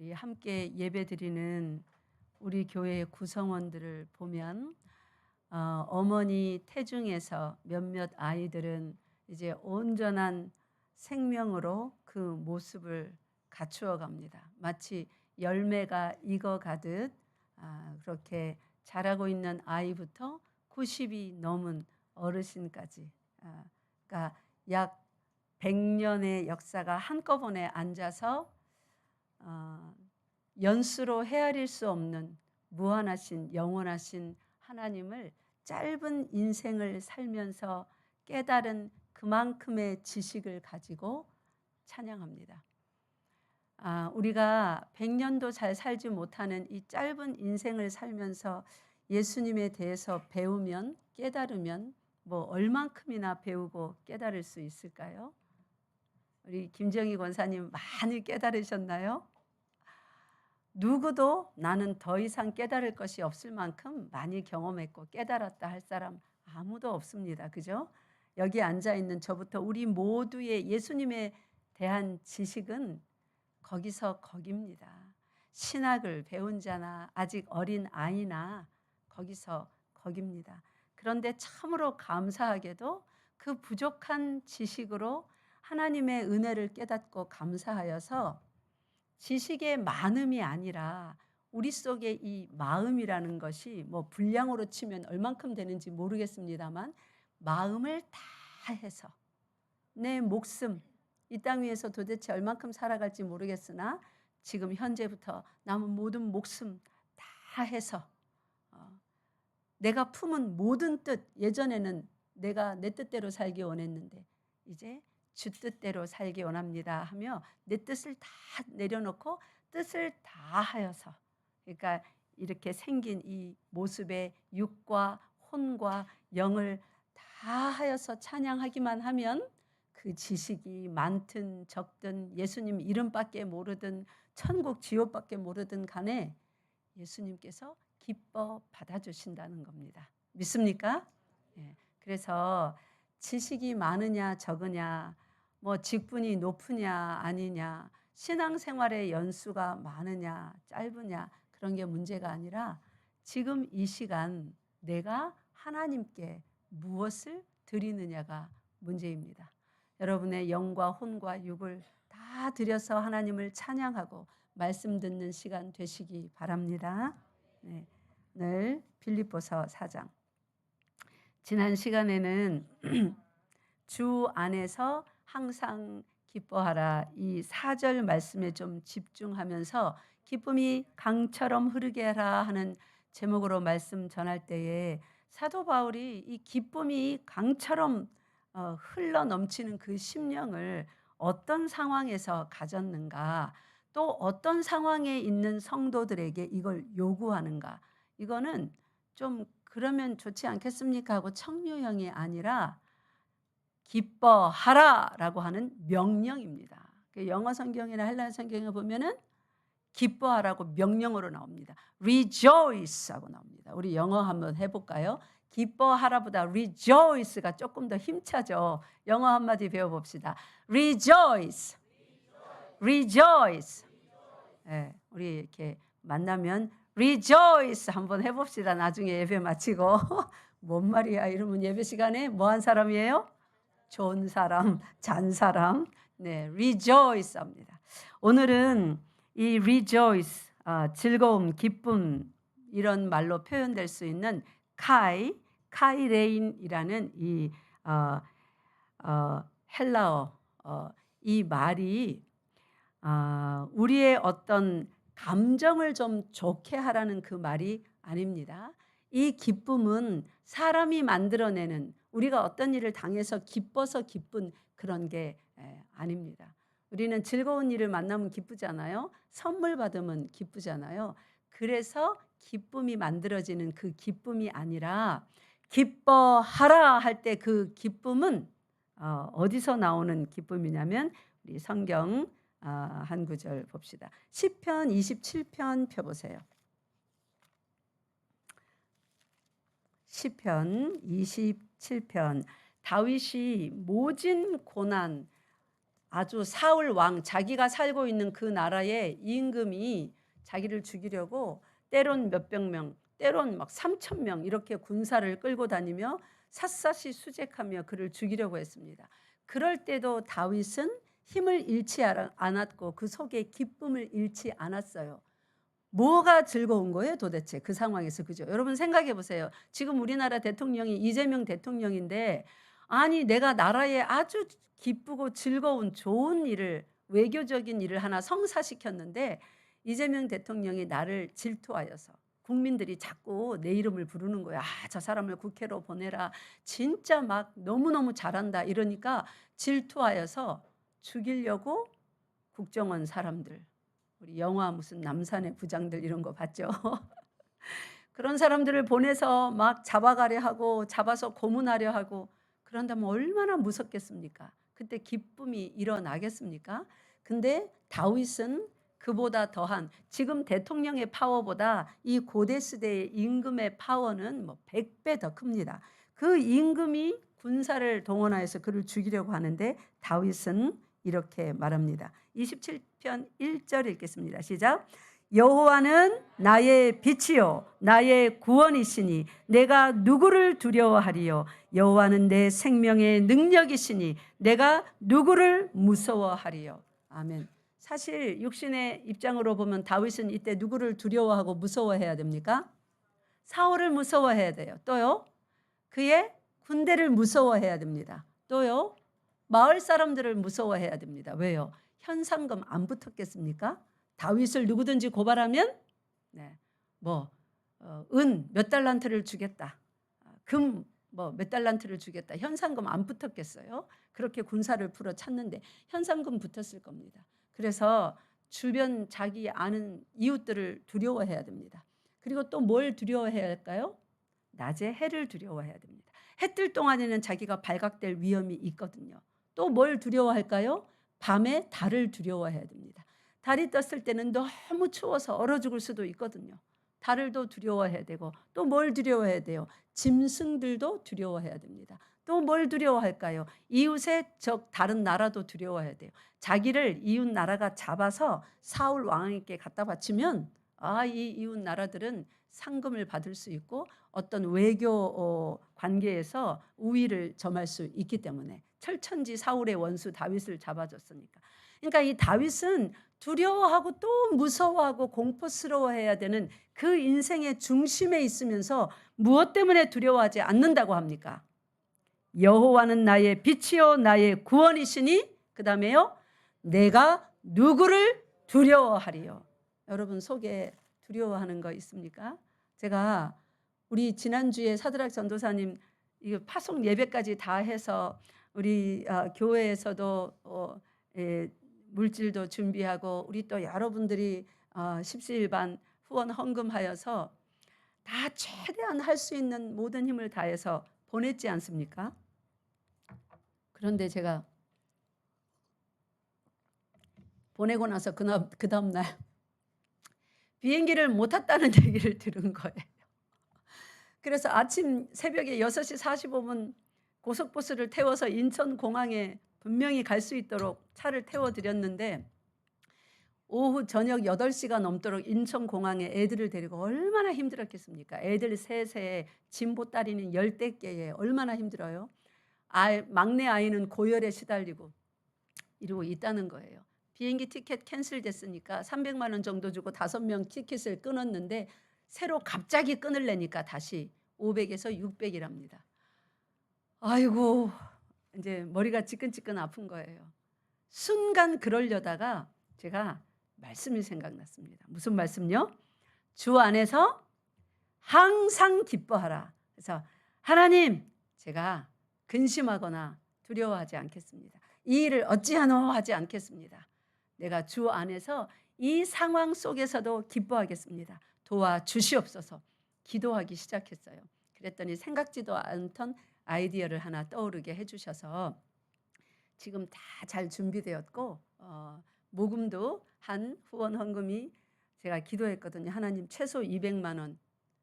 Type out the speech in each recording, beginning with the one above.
우리 함께 예배드리는 우리 교회의 구성원들을 보면 어머니 태중에서 몇몇 아이들은 이제 온전한 생명으로 그 모습을 갖추어 갑니다. 마치 열매가 익어가듯 그렇게 자라고 있는 아이부터 90이 넘은 어르신까지, 그러니까 약 100년의 역사가 한꺼번에 앉아서 연수로 헤아릴 수 없는 무한하신 영원하신 하나님을 짧은 인생을 살면서 깨달은 그만큼의 지식을 가지고 찬양합니다. 우리가 100년도 잘 살지 못하는 이 짧은 인생을 살면서 예수님에 대해서 배우면, 깨달으면 뭐 얼만큼이나 배우고 깨달을 수 있을까요? 우리 김정희 권사님 많이 깨달으셨나요? 누구도 나는 더 이상 깨달을 것이 없을 만큼 많이 경험했고 깨달았다 할 사람 아무도 없습니다. 그죠? 여기 앉아있는 저부터 우리 모두의 예수님에 대한 지식은 거기서 거깁니다. 신학을 배운 자나 아직 어린 아이나 거기서 거깁니다. 그런데 참으로 감사하게도 그 부족한 지식으로 하나님의 은혜를 깨닫고 감사하여서 지식의 많음이 아니라 우리 속에 이 마음이라는 것이 뭐 분량으로 치면 얼만큼 되는지 모르겠습니다만 마음을 다 해서 내 목숨 이 땅 위에서 도대체 얼만큼 살아갈지 모르겠으나 지금 현재부터 남은 모든 목숨 다 해서 내가 품은 모든 뜻, 예전에는 내가 내 뜻대로 살기 원했는데 이제 주 뜻대로 살기 원합니다 하며 내 뜻을 다 내려놓고 뜻을 다 하여서, 그러니까 이렇게 생긴 이 모습의 육과 혼과 영을 다 하여서 찬양하기만 하면 그 지식이 많든 적든 예수님 이름밖에 모르든 천국 지옥밖에 모르든 간에 예수님께서 기뻐 받아주신다는 겁니다. 믿습니까? 예. 그래서 지식이 많으냐 적으냐, 뭐 직분이 높으냐 아니냐, 신앙생활의 연수가 많으냐 짧으냐 그런 게 문제가 아니라 지금 이 시간 내가 하나님께 무엇을 드리느냐가 문제입니다. 여러분의 영과 혼과 육을 다 드려서 하나님을 찬양하고 말씀 듣는 시간 되시기 바랍니다. 네, 오늘 빌립보서 4장. 지난 시간에는 주 안에서 항상 기뻐하라 이 4절 말씀에 좀 집중하면서 기쁨이 강처럼 흐르게 하라 하는 제목으로 말씀 전할 때에 사도 바울이 이 기쁨이 강처럼 흘러 넘치는 그 심령을 어떤 상황에서 가졌는가, 또 어떤 상황에 있는 성도들에게 이걸 요구하는가, 이거는 좀 그러면 좋지 않겠습니까 하고 청유형이 아니라 기뻐하라라고 하는 명령입니다. 영어 성경이나 헬라어 성경에 보면은 기뻐하라고 명령으로 나옵니다. rejoice 하고 나옵니다. 우리 영어 한번 해볼까요? 기뻐하라보다 rejoice가 조금 더 힘차죠. 영어 한마디 배워봅시다. rejoice, rejoice. 네, 우리 이렇게 만나면 rejoice 한번 해봅시다. 나중에 예배 마치고 뭔 말이야 이러면 예배 시간에 뭐 한 사람이에요? 좋은 사람, 잔 사람. 네, rejoice 합니다. 오늘은 이 rejoice, 즐거움, 기쁨 이런 말로 표현될 수 있는 카이레인이라는 이 헬라어 이 말이 우리의 어떤 감정을 좀 좋게 하라는 그 말이 아닙니다. 이 기쁨은 사람이 만들어내는, 우리가 어떤 일을 당해서 기뻐서 기쁜 그런 게 아닙니다. 우리는 즐거운 일을 만나면 기쁘잖아요. 선물 받으면 기쁘잖아요. 그래서 기쁨이 만들어지는 그 기쁨이 아니라 기뻐하라 할 때 그 기쁨은 어디서 나오는 기쁨이냐면 우리 성경 한 구절 봅시다. 시편 27편 펴보세요. 시편 27편. 다윗이 모진 고난, 아주 사울 왕, 자기가 살고 있는 그 나라의 임금이 자기를 죽이려고 때론 몇백 명, 때론 막 3,000명 이렇게 군사를 끌고 다니며 샅샅이 수색하며 그를 죽이려고 했습니다. 그럴 때도 다윗은 힘을 잃지 않았고 그 속에 기쁨을 잃지 않았어요. 뭐가 즐거운 거예요 도대체 그 상황에서, 그죠? 여러분 생각해 보세요. 지금 우리나라 대통령이 이재명 대통령인데, 아니 내가 나라에 아주 기쁘고 즐거운 좋은 일을, 외교적인 일을 하나 성사시켰는데 이재명 대통령이 나를 질투하여서 국민들이 자꾸 내 이름을 부르는 거야. 아, 저 사람을 국회로 보내라. 진짜 막 너무너무 잘한다 이러니까 질투하여서 죽이려고 국정원 사람들, 우리 영화 무슨 남산의 부장들 이런 거 봤죠? 그런 사람들을 보내서 막 잡아가려 하고 잡아서 고문하려 하고 그런다면 얼마나 무섭겠습니까? 그때 기쁨이 일어나겠습니까? 근데 다윗은 그보다 더한, 지금 대통령의 파워보다 이 고대 시대의 임금의 파워는 뭐 100배 더 큽니다. 그 임금이 군사를 동원하여서 그를 죽이려고 하는데 다윗은 이렇게 말합니다. 27편 1절 읽겠습니다. 시작. 여호와는 나의 빛이요 나의 구원이시니 내가 누구를 두려워하리요. 여호와는 내 생명의 능력이시니 내가 누구를 무서워하리요. 아멘. 사실 육신의 입장으로 보면 다윗은 이때 누구를 두려워하고 무서워해야 됩니까? 사울을 무서워해야 돼요. 또요, 그의 군대를 무서워해야 됩니다. 또요, 마을 사람들을 무서워해야 됩니다. 왜요? 현상금 안 붙었겠습니까? 다윗을 누구든지 고발하면 은 몇 달란트를 주겠다, 금 뭐 몇 달란트를 주겠다, 현상금 안 붙었겠어요? 그렇게 군사를 풀어 찼는데 현상금 붙었을 겁니다. 그래서 주변 자기 아는 이웃들을 두려워해야 됩니다. 그리고 또 뭘 두려워해야 할까요? 낮에 해를 두려워해야 됩니다. 해 뜰 동안에는 자기가 발각될 위험이 있거든요. 또 뭘 두려워할까요? 밤에 달을 두려워해야 됩니다. 달이 떴을 때는 너무 추워서 얼어 죽을 수도 있거든요. 달을도 두려워해야 되고 또 뭘 두려워해야 돼요? 짐승들도 두려워해야 됩니다. 또 뭘 두려워할까요? 이웃의 적 다른 나라도 두려워해야 돼요. 자기를 이웃 나라가 잡아서 사울 왕에게 갖다 바치면 이 이웃 나라들은 상금을 받을 수 있고 어떤 외교 관계에서 우위를 점할 수 있기 때문에, 철천지 사울의 원수 다윗을 잡아줬으니까. 그러니까 이 다윗은 두려워하고 또 무서워하고 공포스러워해야 되는 그 인생의 중심에 있으면서 무엇 때문에 두려워하지 않는다고 합니까? 여호와는 나의 빛이요 나의 구원이시니 그 다음에요, 내가 누구를 두려워하리요. 여러분 속에 두려워하는 거 있습니까? 제가 우리 지난주에 사드락 전도사님 이거 파송 예배까지 다 해서 우리 교회에서도 물질도 준비하고 우리 또 여러분들이 십시일반 후원 헌금하여서 다 최대한 할 수 있는 모든 힘을 다해서 보냈지 않습니까? 그런데 제가 보내고 나서 그 다음 날 비행기를 못 탔다는 얘기를 들은 거예요. 그래서 아침 새벽에 6시 45분 고속버스를 태워서 인천공항에 분명히 갈 수 있도록 차를 태워드렸는데 오후 저녁 8시가 넘도록 인천공항에 애들을 데리고 얼마나 힘들었겠습니까? 애들 셋에 짐 보따리는 10대 개에 얼마나 힘들어요? 막내 아이는 고열에 시달리고 이러고 있다는 거예요. 비행기 티켓 캔슬됐으니까 300만 원 정도 주고 5명 티켓을 끊었는데 새로 갑자기 끊으려니까 다시 500에서 600이랍니다. 아이고 이제 머리가 지끈지끈 아픈 거예요. 순간 그러려다가 제가 말씀이 생각났습니다. 무슨 말씀요? 주 안에서 항상 기뻐하라. 그래서 하나님, 제가 근심하거나 두려워하지 않겠습니다. 이 일을 어찌하노 하지 않겠습니다. 내가 주 안에서 이 상황 속에서도 기뻐하겠습니다. 도와주시옵소서. 기도하기 시작했어요. 그랬더니 생각지도 않던 아이디어를 하나 떠오르게 해주셔서 지금 다 잘 준비되었고 모금도 한 후원 헌금이 제가 기도했거든요. 하나님 최소 200만 원,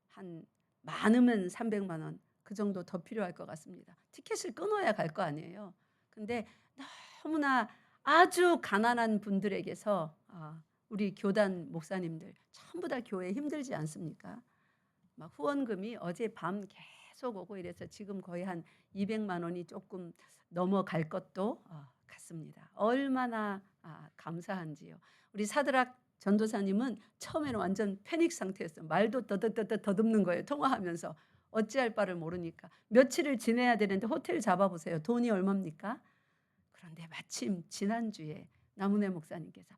한 많으면 300만 원 그 정도 더 필요할 것 같습니다. 티켓을 끊어야 갈 거 아니에요. 근데 너무나 아주 가난한 분들에게서 우리 교단 목사님들 전부 다 교회 힘들지 않습니까? 막 후원금이 어젯밤 계속 오고 이래서 지금 거의 한 200만 원이 조금 넘어갈 것도 같습니다. 얼마나 감사한지요. 우리 사드락 전도사님은 처음에는 완전 패닉 상태였어요. 말도 더듬는 거예요. 통화하면서. 어찌할 바를 모르니까. 며칠을 지내야 되는데 호텔 잡아보세요. 돈이 얼마입니까? 그런데 마침 지난주에 나문회 목사님께서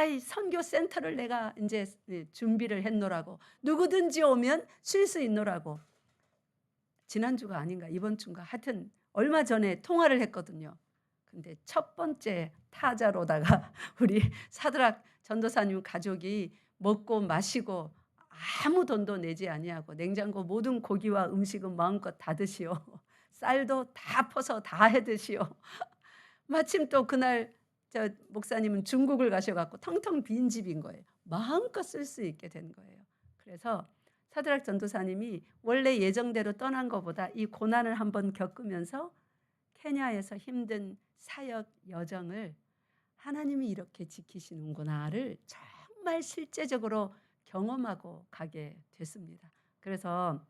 이 선교 센터를 내가 이제 준비를 했노라고, 누구든지 오면 쉴 수 있노라고. 지난주가 아닌가 이번 주인가 하여튼 얼마 전에 통화를 했거든요. 근데 첫 번째 타자로다가 우리 사드락 전도사님 가족이 먹고 마시고 아무 돈도 내지 아니하고 냉장고 모든 고기와 음식은 마음껏 다 드시오. 쌀도 다 퍼서 다 해 드시오. 마침 또 그날 저 목사님은 중국을 가셔갖고 텅텅 빈 집인 거예요. 마음껏 쓸 수 있게 된 거예요. 그래서 사드락 전도사님이 원래 예정대로 떠난 것보다 이 고난을 한번 겪으면서 케냐에서 힘든 사역 여정을 하나님이 이렇게 지키시는구나를 정말 실제적으로 경험하고 가게 됐습니다. 그래서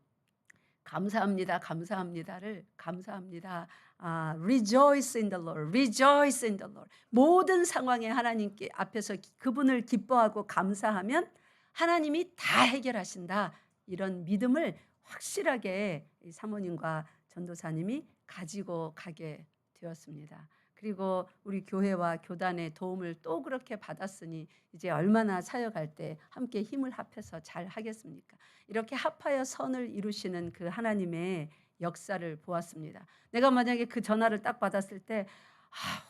감사합니다, 감사합니다를 감사합니다. Rejoice in the Lord, rejoice in the Lord. 모든 상황에 하나님께 앞에서 그분을 기뻐하고 감사하면 하나님이 다 해결하신다. 이런 믿음을 확실하게 사모님과 전도사님이 가지고 가게 되었습니다. 그리고 우리 교회와 교단의 도움을 또 그렇게 받았으니 이제 얼마나 사역할 때 함께 힘을 합해서 잘 하겠습니까? 이렇게 합하여 선을 이루시는 그 하나님의 역사를 보았습니다. 내가 만약에 그 전화를 딱 받았을 때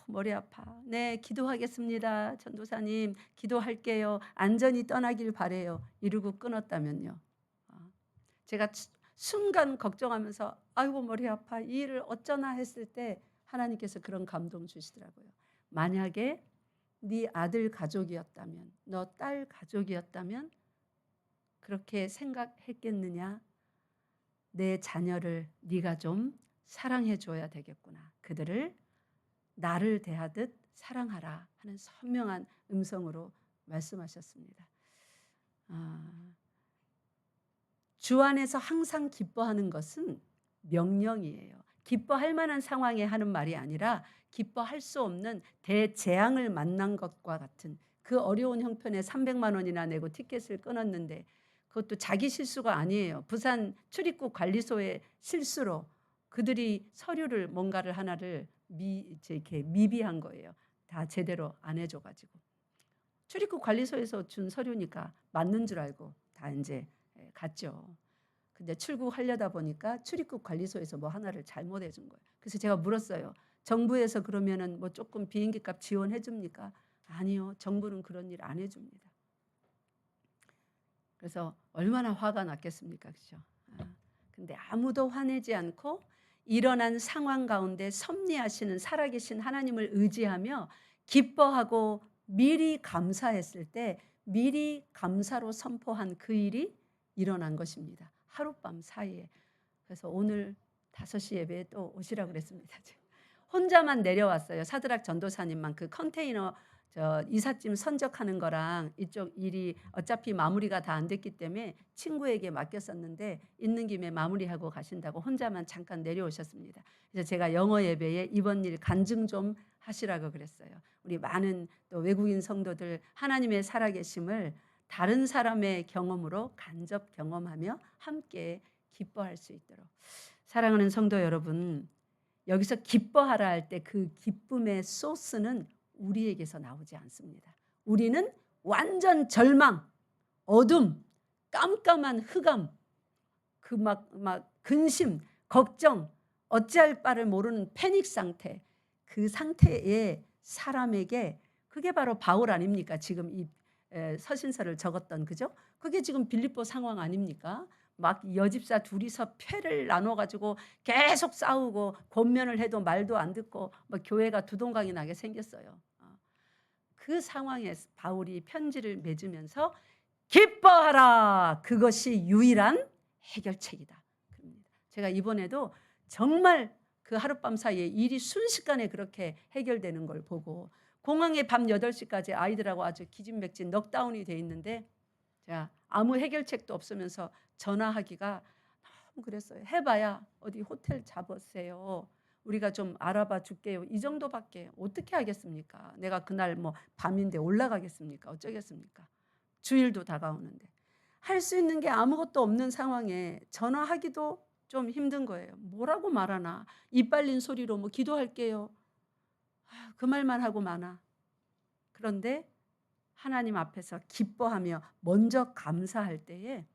머리 아파. 네, 기도하겠습니다. 전도사님, 기도할게요. 안전히 떠나길 바래요. 이러고 끊었다면요. 제가 순간 걱정하면서 아이고 머리 아파. 이 일을 어쩌나 했을 때 하나님께서 그런 감동 주시더라고요. 만약에 네 아들 가족이었다면, 너 딸 가족이었다면 그렇게 생각했겠느냐? 내 자녀를 네가 좀 사랑해 줘야 되겠구나. 그들을 나를 대하듯 사랑하라 하는 선명한 음성으로 말씀하셨습니다. 주 안에서 항상 기뻐하는 것은 명령이에요. 기뻐할 만한 상황에 하는 말이 아니라 기뻐할 수 없는 대재앙을 만난 것과 같은 그 어려운 형편에 300만 원이나 내고 티켓을 끊었는데 그것도 자기 실수가 아니에요. 부산 출입국 관리소의 실수로 그들이 서류를 뭔가를 하나를 이렇게 미비한 거예요. 다 제대로 안 해줘가지고 출입국 관리소에서 준 서류니까 맞는 줄 알고 다 이제 갔죠. 근데 출국하려다 보니까 출입국 관리소에서 뭐 하나를 잘못해 준 거예요. 그래서 제가 물었어요. 정부에서 그러면은 뭐 조금 비행기 값 지원해 줍니까? 아니요. 정부는 그런 일 안 해줍니다. 그래서 얼마나 화가 났겠습니까? 그렇죠? 근데 아무도 화내지 않고 일어난 상황 가운데 섭리하시는 살아계신 하나님을 의지하며 기뻐하고 미리 감사했을 때 미리 감사로 선포한 그 일이 일어난 것입니다. 하룻밤 사이에. 그래서 오늘 5시 예배에 또 오시라고 그랬습니다. 혼자만 내려왔어요. 사드락 전도사님만 그 컨테이너 이삿짐 선적하는 거랑 이쪽 일이 어차피 마무리가 다 안 됐기 때문에 친구에게 맡겼었는데 있는 김에 마무리하고 가신다고 혼자만 잠깐 내려오셨습니다. 그래서 제가 영어 예배에 이번 일 간증 좀 하시라고 그랬어요. 우리 많은 또 외국인 성도들 하나님의 살아계심을 다른 사람의 경험으로 간접 경험하며 함께 기뻐할 수 있도록. 사랑하는 성도 여러분, 여기서 기뻐하라 할 때 그 기쁨의 소스는 우리에게서 나오지 않습니다. 우리는 완전 절망, 어둠, 깜깜한 흑암, 그 막 근심, 걱정, 어찌할 바를 모르는 패닉 상태, 그 상태의 사람에게 그게 바로 바울 아닙니까? 지금 이 서신서를 적었던, 그죠? 그게 지금 빌립보 상황 아닙니까? 막 여집사 둘이서 패를 나눠가지고 계속 싸우고 권면을 해도 말도 안 듣고 막 교회가 두동강이 나게 생겼어요. 그 상황에 바울이 편지를 맺으면서 기뻐하라, 그것이 유일한 해결책이다. 제가 이번에도 정말 그 하룻밤 사이에 일이 순식간에 그렇게 해결되는 걸 보고 공항에 밤 8시까지 아이들하고 아주 기진맥진 넉다운이 돼 있는데 자, 아무 해결책도 없으면서 전화하기가 너무 그랬어요. 해봐야 어디 호텔 잡으세요. 우리가 좀 알아봐 줄게요. 이 정도밖에 어떻게 하겠습니까? 내가 그날 뭐 밤인데 올라가겠습니까? 어쩌겠습니까? 주일도 다가오는데. 할 수 있는 게 아무것도 없는 상황에 전화하기도 좀 힘든 거예요. 뭐라고 말하나. 입 빨린 소리로 뭐 기도할게요. 그 말만 하고 마나. 그런데 하나님 앞에서 기뻐하며 먼저 감사할 때에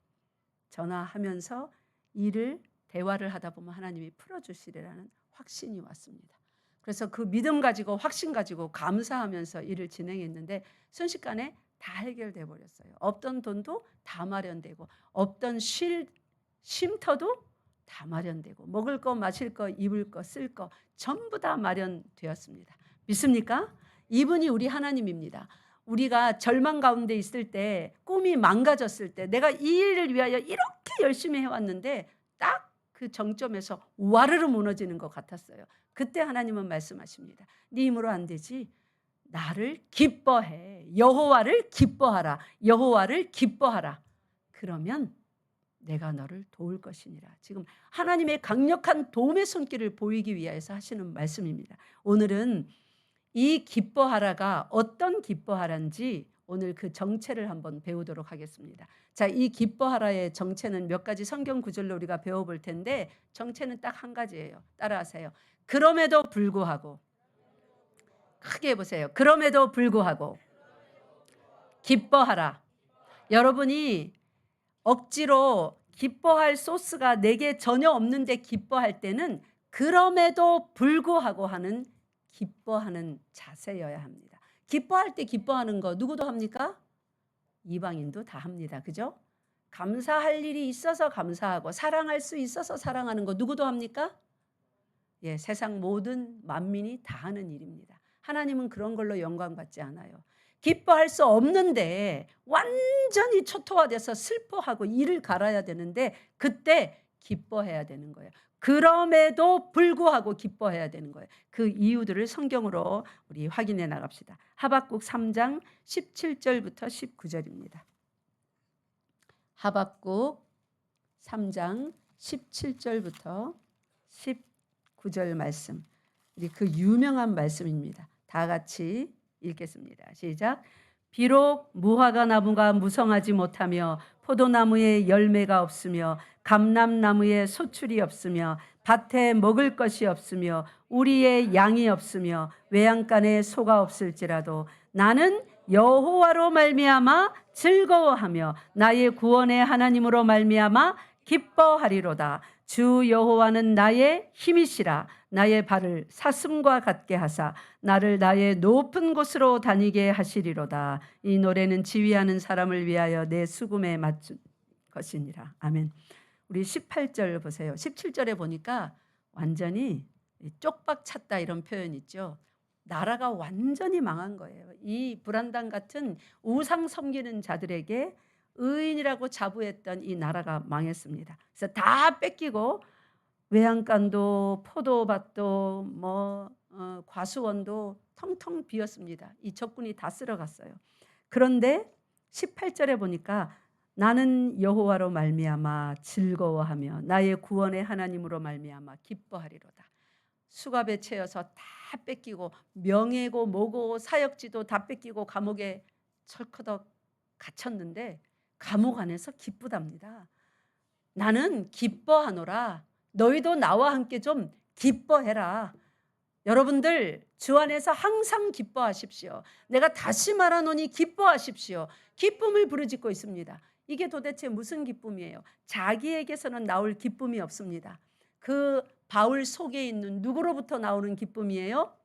전화하면서 일을 대화를 하다 보면 하나님이 풀어주시리라는 확신이 왔습니다. 그래서 그 믿음 가지고 확신 가지고 감사하면서 일을 진행했는데 순식간에 다 해결돼 버렸어요. 없던 돈도 다 마련되고 없던 쉼터도 다 마련되고 먹을 거 마실 거 입을 거 쓸 거 전부 다 마련되었습니다. 믿습니까? 이분이 우리 하나님입니다. 우리가 절망 가운데 있을 때 꿈이 망가졌을 때 내가 이 일을 위하여 이렇게 열심히 해왔는데 딱 그 정점에서 와르르 무너지는 것 같았어요. 그때 하나님은 말씀하십니다. 네 힘으로 안 되지. 나를 기뻐해. 여호와를 기뻐하라. 여호와를 기뻐하라. 그러면 내가 너를 도울 것이니라. 지금 하나님의 강력한 도움의 손길을 보이기 위해서 하시는 말씀입니다. 오늘은 이 기뻐하라가 어떤 기뻐하라인지 오늘 그 정체를 한번 배우도록 하겠습니다. 자, 이 기뻐하라의 정체는 몇 가지 성경 구절로 우리가 배워볼 텐데 정체는 딱 한 가지예요. 따라하세요. 그럼에도 불구하고 크게 해보세요. 그럼에도 불구하고 기뻐하라. 여러분이 억지로 기뻐할 소스가 내게 전혀 없는데 기뻐할 때는 그럼에도 불구하고 하는 기뻐하는 자세여야 합니다. 기뻐할 때 기뻐하는 거 누구도 합니까? 이방인도 다 합니다. 그죠? 감사할 일이 있어서 감사하고 사랑할 수 있어서 사랑하는 거 누구도 합니까? 예, 세상 모든 만민이 다 하는 일입니다. 하나님은 그런 걸로 영광받지 않아요. 기뻐할 수 없는데 완전히 초토화돼서 슬퍼하고 이를 갈아야 되는데 그때 기뻐해야 되는 거예요. 그럼에도 불구하고 기뻐해야 되는 거예요. 그 이유들을 성경으로 우리 확인해 나갑시다. 하박국 3장 17절부터 19절입니다. 하박국 3장 17절부터 19절 말씀. 우리 그 유명한 말씀입니다. 다 같이 읽겠습니다. 시작. 비록 무화과 나무가 무성하지 못하며 포도나무에 열매가 없으며 감람나무에 소출이 없으며 밭에 먹을 것이 없으며 우리의 양이 없으며 외양간에 소가 없을지라도 나는 여호와로 말미암아 즐거워하며 나의 구원의 하나님으로 말미암아 기뻐하리로다. 주 여호와는 나의 힘이시라. 나의 발을 사슴과 같게 하사 나를 나의 높은 곳으로 다니게 하시리로다. 이 노래는 지휘하는 사람을 위하여 내 수금에 맞춘 것이니라. 아멘. 우리 18절 보세요. 17절에 보니까 완전히 쪽박 찼다 이런 표현 있죠. 나라가 완전히 망한 거예요. 이 불안당 같은 우상 섬기는 자들에게 의인이라고 자부했던 이 나라가 망했습니다. 그래서 다 뺏기고 외양간도 포도밭도 과수원도 텅텅 비었습니다. 이 적군이 다 쓸어갔어요. 그런데 18절에 보니까 나는 여호와로 말미암아 즐거워하며 나의 구원의 하나님으로 말미암아 기뻐하리로다. 수갑에 채여서 다 뺏기고 명예고 뭐고 사역지도 다 뺏기고 감옥에 철커덕 갇혔는데 감옥 안에서 기쁘답니다. 나는 기뻐하노라. 너희도 나와 함께 좀 기뻐해라. 여러분들 주 안에서 항상 기뻐하십시오. 내가 다시 말하노니 기뻐하십시오. 기쁨을 부르짖고 있습니다. 이게 도대체 무슨 기쁨이에요? 자기에게서는 나올 기쁨이 없습니다. 그 바울 속에 있는 누구로부터 나오는 기쁨이에요?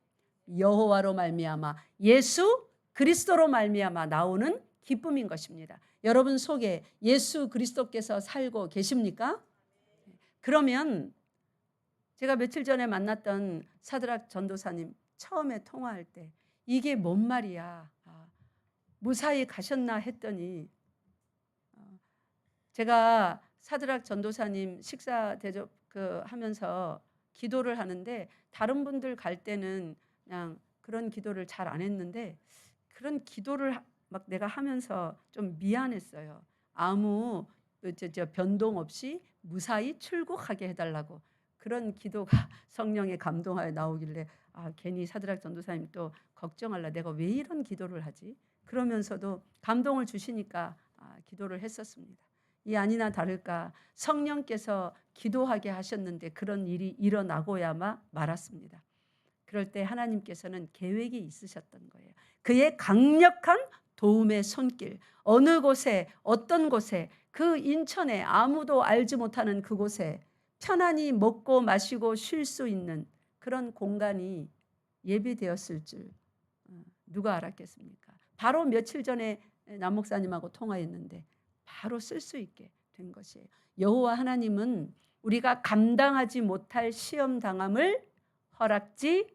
여호와로 말미암아 예수 그리스도로 말미암아 나오는 기쁨인 것입니다. 여러분 속에 예수 그리스도께서 살고 계십니까? 그러면 제가 며칠 전에 만났던 사드락 전도사님 처음에 통화할 때 이게 뭔 말이야? 무사히 가셨나 했더니 제가 사드락 전도사님 식사 대접 하면서 기도를 하는데 다른 분들 갈 때는 그냥 그런 기도를 잘 안 했는데 그런 기도를 막 내가 하면서 좀 미안했어요. 아무 변동 없이 무사히 출국하게 해달라고 그런 기도가 성령의 감동하에 나오길래 괜히 사드락 전도사님 또 걱정할라 내가 왜 이런 기도를 하지? 그러면서도 감동을 주시니까 기도를 했었습니다. 이 아니나 다를까 성령께서 기도하게 하셨는데 그런 일이 일어나고야만 말았습니다. 그럴 때 하나님께서는 계획이 있으셨던 거예요. 그의 강력한 도움의 손길, 어느 곳에 어떤 곳에 그 인천에 아무도 알지 못하는 그곳에 편안히 먹고 마시고 쉴 수 있는 그런 공간이 예비되었을 줄 누가 알았겠습니까? 바로 며칠 전에 남 목사님하고 통화했는데 바로 쓸 수 있게 된 것이에요. 여호와 하나님은 우리가 감당하지 못할 시험 당함을 허락지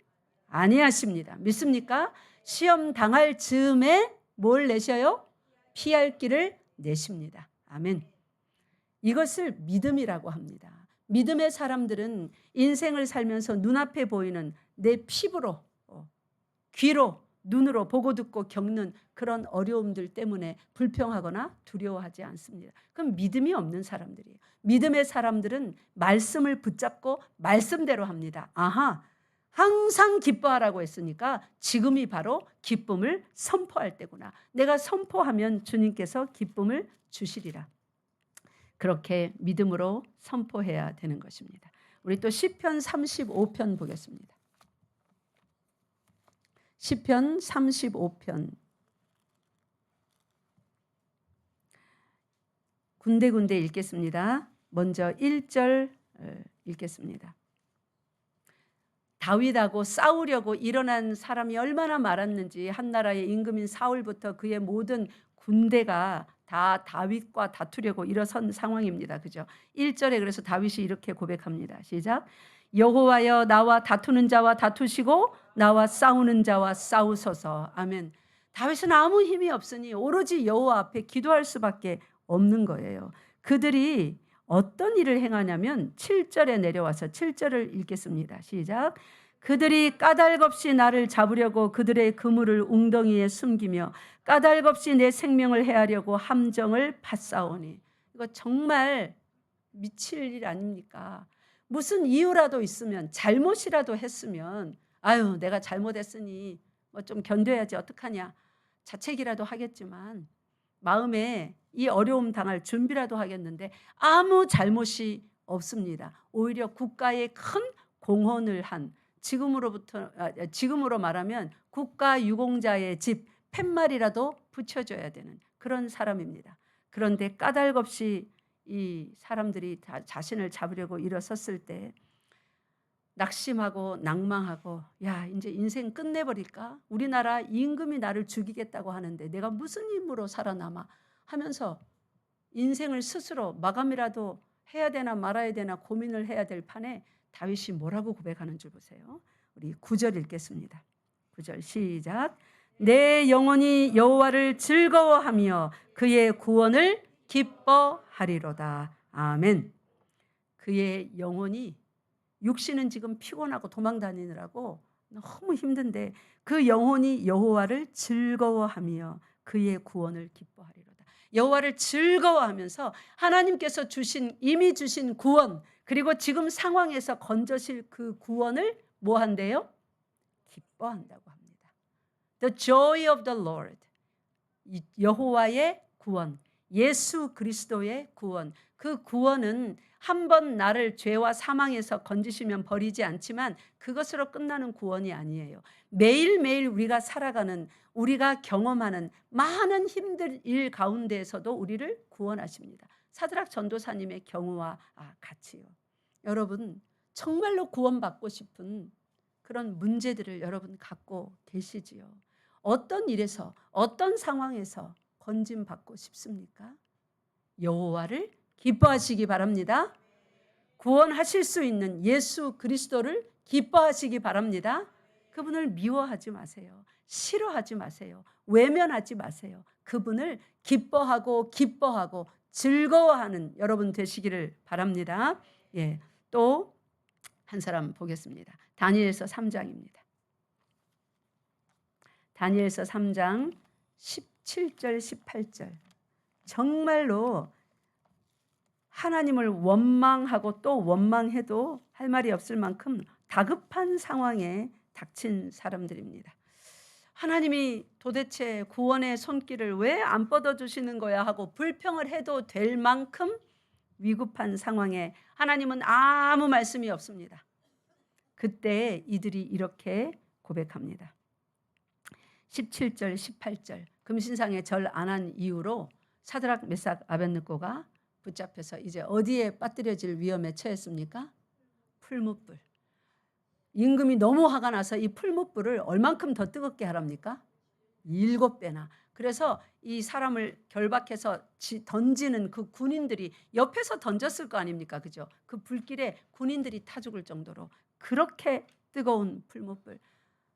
아니하십니다. 믿습니까? 시험 당할 즈음에 뭘 내셔요? 피할 길을 내십니다. 아멘. 이것을 믿음이라고 합니다. 믿음의 사람들은 인생을 살면서 눈앞에 보이는 내 피부로 귀로 눈으로 보고 듣고 겪는 그런 어려움들 때문에 불평하거나 두려워하지 않습니다. 그럼 믿음이 없는 사람들이에요. 믿음의 사람들은 말씀을 붙잡고 말씀대로 합니다. 항상 기뻐하라고 했으니까 지금이 바로 기쁨을 선포할 때구나. 내가 선포하면 주님께서 기쁨을 주시리라. 그렇게 믿음으로 선포해야 되는 것입니다. 우리 또 시편 35편 보겠습니다. 시편 35편 군데군데 읽겠습니다. 먼저 1절 읽겠습니다. 다윗하고 싸우려고 일어난 사람이 얼마나 많았는지 한 나라의 임금인 사울부터 그의 모든 군대가 다 다윗과 다투려고 일어선 상황입니다. 그죠? 1절에 그래서 다윗이 이렇게 고백합니다. 시작. 여호와여 나와 다투는 자와 다투시고 나와 싸우는 자와 싸우소서. 아멘. 다윗은 아무 힘이 없으니 오로지 여호와 앞에 기도할 수밖에 없는 거예요. 그들이 어떤 일을 행하냐면 7절에 내려와서 7절을 읽겠습니다. 시작. 그들이 까닭없이 나를 잡으려고 그들의 그물을 웅덩이에 숨기며 까닭없이 내 생명을 해하려고 함정을 파싸오니. 이거 정말 미칠 일 아닙니까? 무슨 이유라도 있으면 잘못이라도 했으면 내가 잘못했으니 뭐 좀 견뎌야지 어떡하냐 자책이라도 하겠지만 마음에 이 어려움 당할 준비라도 하겠는데 아무 잘못이 없습니다. 오히려 국가에 큰 공헌을 한 지금으로 말하면 국가 유공자의 집 팻말이라도 붙여줘야 되는 그런 사람입니다. 그런데 까닭없이 이 사람들이 다 자신을 잡으려고 일어섰을 때 낙심하고 낭망하고 이제 인생 끝내버릴까? 우리나라 임금이 나를 죽이겠다고 하는데 내가 무슨 힘으로 살아남아? 하면서 인생을 스스로 마감이라도 해야 되나 말아야 되나 고민을 해야 될 판에 다윗이 뭐라고 고백하는 줄 보세요. 우리 9절 읽겠습니다. 9절 시작. 내 영혼이 여호와를 즐거워하며 그의 구원을 기뻐하리로다. 아멘. 그의 영혼이 육신은 지금 피곤하고 도망다니느라고 너무 힘든데 그 영혼이 여호와를 즐거워하며 그의 구원을 기뻐하리로다. 여호와를 즐거워하면서 하나님께서 이미 주신 구원 그리고 지금 상황에서 건져실 그 구원을 뭐 한대요? 기뻐한다고 합니다. The joy of the Lord. 여호와의 구원, 예수 그리스도의 구원. 그 구원은 한 번 나를 죄와 사망에서 건지시면 버리지 않지만 그것으로 끝나는 구원이 아니에요. 매일매일 우리가 살아가는 우리가 경험하는 많은 힘들 일 가운데에서도 우리를 구원하십니다. 사드락 전도사님의 경우와 같이요. 여러분 정말로 구원받고 싶은 그런 문제들을 여러분 갖고 계시지요. 어떤 일에서 어떤 상황에서 건짐받고 싶습니까? 여호와를 기뻐하시기 바랍니다. 구원하실 수 있는 예수 그리스도를 기뻐하시기 바랍니다. 그분을 미워하지 마세요. 싫어하지 마세요. 외면하지 마세요. 그분을 기뻐하고 즐거워하는 여러분 되시기를 바랍니다. 또 한 사람 보겠습니다. 다니엘서 3장입니다. 다니엘서 3장 17절 18절. 정말로 하나님을 원망하고 또 원망해도 할 말이 없을 만큼 다급한 상황에 닥친 사람들입니다. 하나님이 도대체 구원의 손길을 왜 안 뻗어주시는 거야 하고 불평을 해도 될 만큼 위급한 상황에 하나님은 아무 말씀이 없습니다. 그때 이들이 이렇게 고백합니다. 17절 18절. 금신상에 절 안 한 이유로 사드락 메삭 아벳느고가 붙잡혀서 이제 어디에 빠뜨려질 위험에 처했습니까? 풀무불. 임금이 너무 화가 나서 이 풀무불을 얼만큼 더 뜨겁게 하랍니까? 7배나. 그래서 이 사람을 결박해서 던지는 그 군인들이 옆에서 던졌을 거 아닙니까? 그죠? 그 불길에 군인들이 타 죽을 정도로 그렇게 뜨거운 풀무불.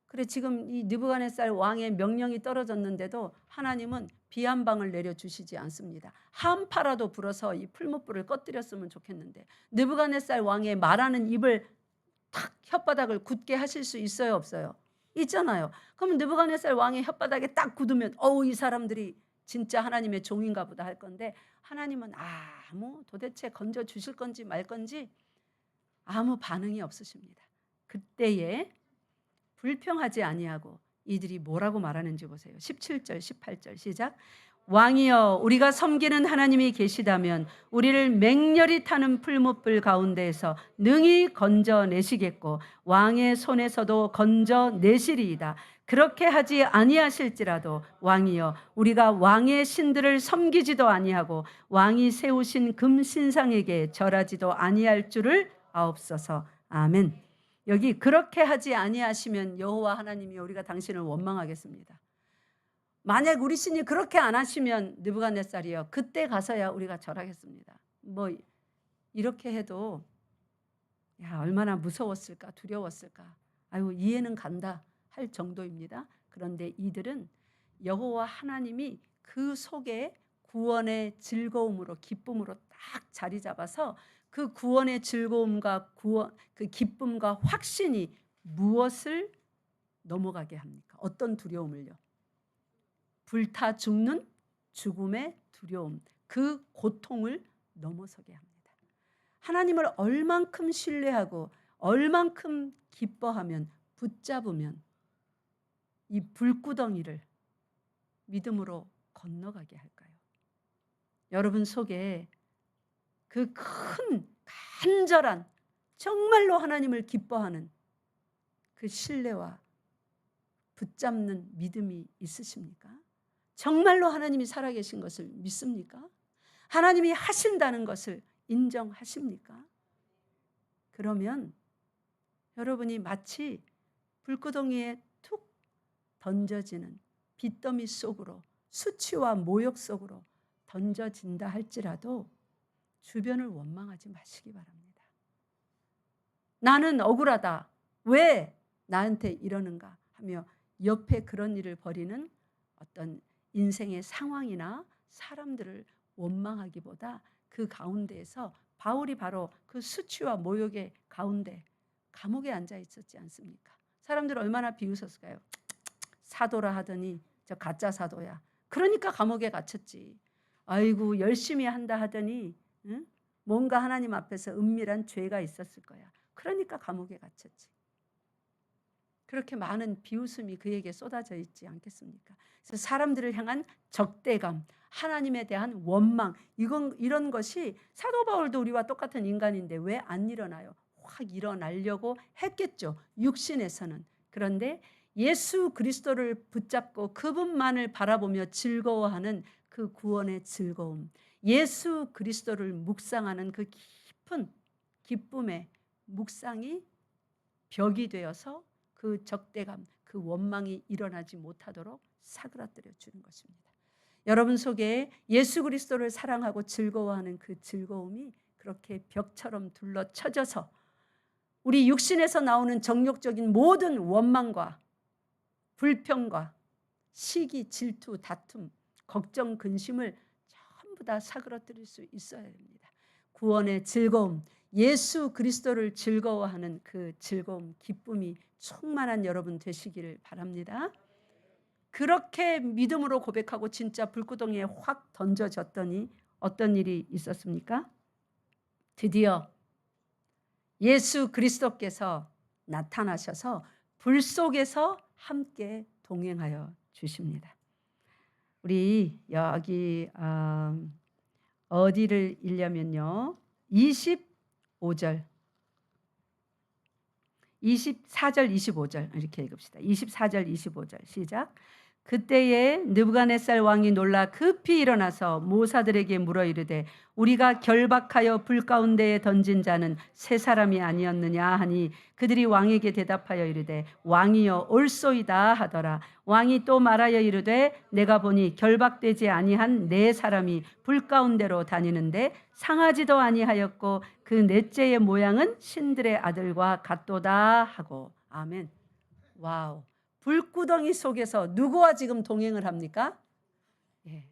그래 지금 이 느부갓네살 왕의 명령이 떨어졌는데도 하나님은 비 한 방울 내려주시지 않습니다. 한파라도 불어서 이 풀무불을 꺼뜨렸으면 좋겠는데 느부갓네살 왕의 말하는 입을 탁 혓바닥을 굳게 하실 수 있어요 없어요? 있잖아요. 그럼 느부갓네살 왕의 혓바닥에 딱 굳으면 이 사람들이 진짜 하나님의 종인가 보다 할 건데 하나님은 도대체 건져 주실 건지 말 건지 아무 반응이 없으십니다. 그때에 불평하지 아니하고 이들이 뭐라고 말하는지 보세요. 17절 18절 시작. 왕이여 우리가 섬기는 하나님이 계시다면 우리를 맹렬히 타는 풀무불 가운데에서 능히 건져내시겠고 왕의 손에서도 건져내시리이다. 그렇게 하지 아니하실지라도 왕이여 우리가 왕의 신들을 섬기지도 아니하고 왕이 세우신 금신상에게 절하지도 아니할 줄을 아옵소서. 아멘. 여기 그렇게 하지 아니하시면 여호와 하나님이 우리가 당신을 원망하겠습니다. 만약 우리 신이 그렇게 안 하시면 느부갓네살이요 그때 가서야 우리가 절하겠습니다. 이렇게 해도 얼마나 무서웠을까 두려웠을까. 이해는 간다 할 정도입니다. 그런데 이들은 여호와 하나님이 그 속에 구원의 즐거움으로 기쁨으로 딱 자리 잡아서 그 구원의 즐거움과 그 기쁨과 확신이 무엇을 넘어가게 합니까? 어떤 두려움을요? 불타 죽는 죽음의 두려움, 그 고통을 넘어서게 합니다. 하나님을 얼만큼 신뢰하고 얼만큼 기뻐하면 붙잡으면 이 불구덩이를 믿음으로 건너가게 할까요? 여러분 속에 그 큰 간절한 정말로 하나님을 기뻐하는 그 신뢰와 붙잡는 믿음이 있으십니까? 정말로 하나님이 살아계신 것을 믿습니까? 하나님이 하신다는 것을 인정하십니까? 그러면 여러분이 마치 불구덩이에 툭 던져지는 빚더미 속으로 수치와 모욕 속으로 던져진다 할지라도 주변을 원망하지 마시기 바랍니다. 나는 억울하다. 왜 나한테 이러는가 하며 옆에 그런 일을 벌이는 어떤 인생의 상황이나 사람들을 원망하기보다 그 가운데에서 바울이 바로 그 수치와 모욕의 가운데 감옥에 앉아 있었지 않습니까? 사람들 얼마나 비웃었을까요? 사도라 하더니 저 가짜 사도야. 그러니까 감옥에 갇혔지. 아이고 열심히 한다 하더니 뭔가 하나님 앞에서 은밀한 죄가 있었을 거야. 그러니까 감옥에 갇혔지. 그렇게 많은 비웃음이 그에게 쏟아져 있지 않겠습니까? 그래서 사람들을 향한 적대감, 하나님에 대한 원망, 이런 것이 사도 바울도 우리와 똑같은 인간인데 왜 안 일어나요? 확 일어나려고 했겠죠. 육신에서는. 그런데 예수 그리스도를 붙잡고 그분만을 바라보며 즐거워하는 그 구원의 즐거움, 예수 그리스도를 묵상하는 그 깊은 기쁨의 묵상이 벽이 되어서 그 적대감, 그 원망이 일어나지 못하도록 사그라뜨려 주는 것입니다. 여러분 속에 예수 그리스도를 사랑하고 즐거워하는 그 즐거움이 그렇게 벽처럼 둘러쳐져서 우리 육신에서 나오는 정욕적인 모든 원망과 불평과 시기, 질투, 다툼, 걱정, 근심을 전부 다 사그러뜨릴 수 있어야 됩니다. 구원의 즐거움, 예수 그리스도를 즐거워하는 그 즐거움, 기쁨이 충만한 여러분 되시기를 바랍니다. 그렇게 믿음으로 고백하고 진짜 불구덩이에 확 던져졌더니 어떤 일이 있었습니까? 드디어 예수 그리스도께서 나타나셔서 불 속에서 함께 동행하여 주십니다. 우리 여기 어디를 읽냐면요. 24절 25절 이렇게 읽읍시다. 24절 25절 시작. 그때에 느부갓네살 왕이 놀라 급히 일어나서 모사들에게 물어 이르되 우리가 결박하여 불 가운데에 던진 자는 세 사람이 아니었느냐 하니 그들이 왕에게 대답하여 이르되 왕이여 옳소이다 하더라. 왕이 또 말하여 이르되 내가 보니 결박되지 아니한 네 사람이 불 가운데로 다니는데 상하지도 아니하였고 그 넷째의 모양은 신들의 아들과 같도다 하고. 아멘. 와우. 불구덩이 속에서 누구와 지금 동행을 합니까? 예.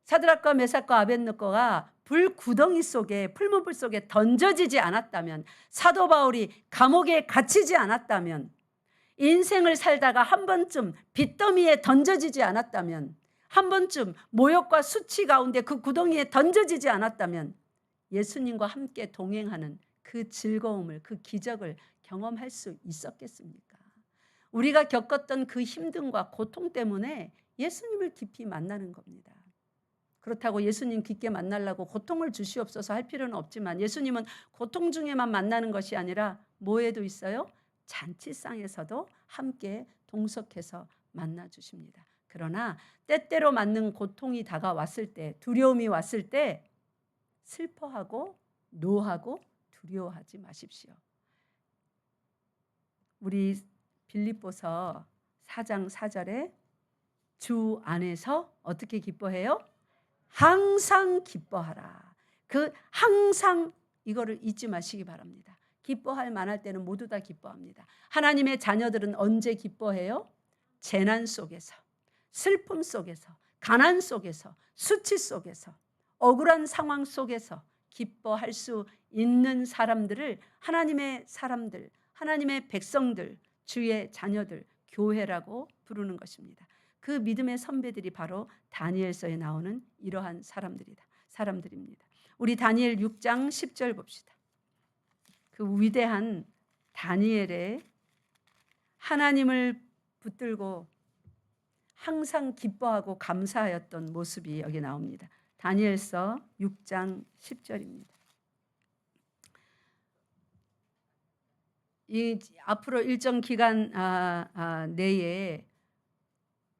사드락과 메삭과 아벳느고가 불구덩이 속에 풀문불 속에 던져지지 않았다면, 사도 바울이 감옥에 갇히지 않았다면, 인생을 살다가 한 번쯤 빚더미에 던져지지 않았다면, 한 번쯤 모욕과 수치 가운데 그 구덩이에 던져지지 않았다면 예수님과 함께 동행하는 그 즐거움을, 그 기적을 경험할 수 있었겠습니까? 우리가 겪었던 그 힘듦과 고통 때문에 예수님을 깊이 만나는 겁니다. 그렇다고 예수님 깊게 만나려고 고통을 주시옵소서 할 필요는 없지만 예수님은 고통 중에만 만나는 것이 아니라 뭐에도 있어요? 잔치상에서도 함께 동석해서 만나 주십니다. 그러나 때때로 맞는 고통이 다가왔을 때, 두려움이 왔을 때 슬퍼하고 노하고 두려워하지 마십시오. 우리 빌립보서 4장 4절에 주 안에서 어떻게 기뻐해요? 항상 기뻐하라. 그 항상 이거를 잊지 마시기 바랍니다. 기뻐할 만할 때는 모두 다 기뻐합니다. 하나님의 자녀들은 언제 기뻐해요? 재난 속에서, 슬픔 속에서, 가난 속에서, 수치 속에서, 억울한 상황 속에서 기뻐할 수 있는 사람들을 하나님의 사람들, 하나님의 백성들, 주의 자녀들, 교회라고 부르는 것입니다. 그 믿음의 선배들이 바로 다니엘서에 나오는 이러한 사람들입니다. 우리 다니엘 6장 10절 봅시다. 그 위대한 다니엘의 하나님을 붙들고 항상 기뻐하고 감사하였던 모습이 여기 나옵니다. 다니엘서 6장 10절입니다. 이 앞으로 일정 기간 내에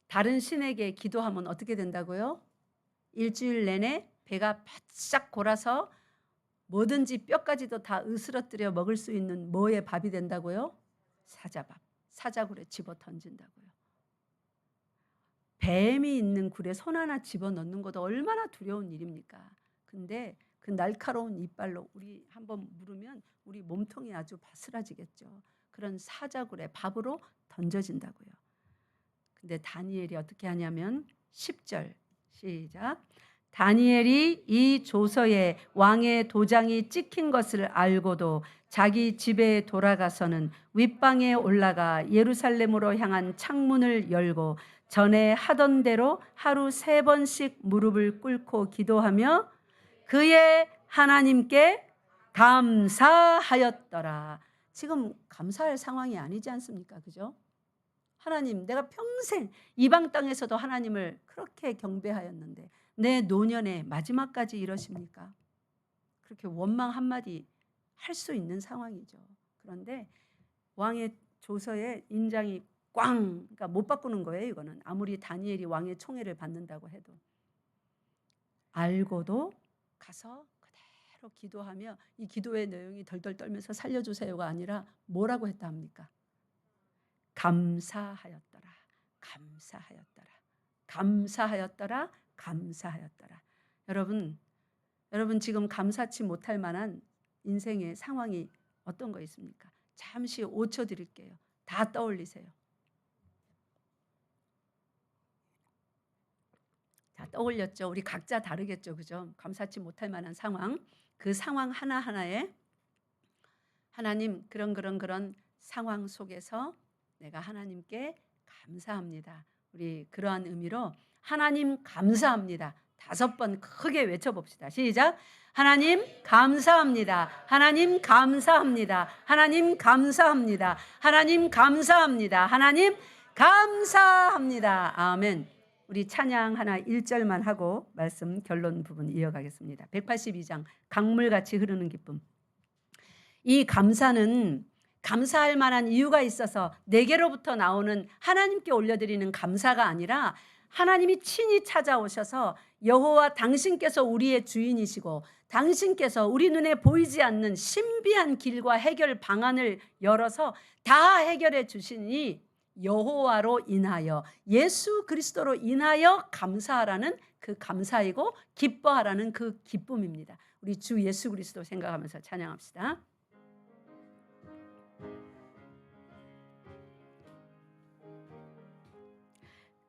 다른 신에게 기도하면 어떻게 된다고요? 일주일 내내 배가 바짝 골아서 뭐든지 뼈까지도 다 으스러뜨려 먹을 수 있는 뭐의 밥이 된다고요? 사자밥, 사자굴에 집어 던진다고요. 뱀이 있는 굴에 손 하나 집어넣는 것도 얼마나 두려운 일입니까? 근데 그 날카로운 이빨로 우리 한번 물으면 우리 몸통이 아주 바스라지겠죠. 그런 사자굴에 밥으로 던져진다고요. 근데 다니엘이 어떻게 하냐면 10절 시작. 다니엘이 이 조서에 왕의 도장이 찍힌 것을 알고도 자기 집에 돌아가서는 윗방에 올라가 예루살렘으로 향한 창문을 열고 전에 하던 대로 하루 3번씩 무릎을 꿇고 기도하며 그의 하나님께 감사하였더라. 지금 감사할 상황이 아니지 않습니까? 그죠? 하나님, 내가 평생 이방 땅에서도 하나님을 그렇게 경배하였는데 내 노년의 마지막까지 이러십니까? 그렇게 원망 한마디 할 수 있는 상황이죠. 그런데 왕의 조서에 인장이 꽝, 그러니까 못 바꾸는 거예요. 이거는 아무리 다니엘이 왕의 총애를 받는다고 해도. 알고도 가서 그대로 기도하며 이 기도의 내용이 덜덜 떨면서 살려주세요가 아니라 뭐라고 했다 합니까? 감사하였더라. 감사하였더라. 감사하였더라. 감사하였더라. 여러분 지금 감사치 못할 만한 인생의 상황이 어떤 거 있습니까? 잠시 5초 드릴게요. 다 떠올리세요. 자, 떠올렸죠? 우리 각자 다르겠죠. 그죠? 감사치 못할 만한 상황. 그 상황 하나하나에 하나님 그런 상황 속에서 내가 하나님께 감사합니다. 우리 그러한 의미로 하나님 감사합니다. 5번 크게 외쳐봅시다. 시작. 하나님 감사합니다. 하나님 감사합니다. 하나님 감사합니다. 하나님 감사합니다. 하나님 감사합니다. 아멘. 우리 찬양 하나 1절만 하고 말씀 결론 부분 이어가겠습니다. 182장 강물같이 흐르는 기쁨. 이 감사는 감사할 만한 이유가 있어서 내게로부터 나오는 하나님께 올려드리는 감사가 아니라 하나님이 친히 찾아오셔서 여호와 당신께서 우리의 주인이시고 당신께서 우리 눈에 보이지 않는 신비한 길과 해결 방안을 열어서 다 해결해 주시니 여호와로 인하여 예수 그리스도로 인하여 감사하라는 그 감사이고 기뻐하라는 그 기쁨입니다. 우리 주 예수 그리스도 생각하면서 찬양합시다.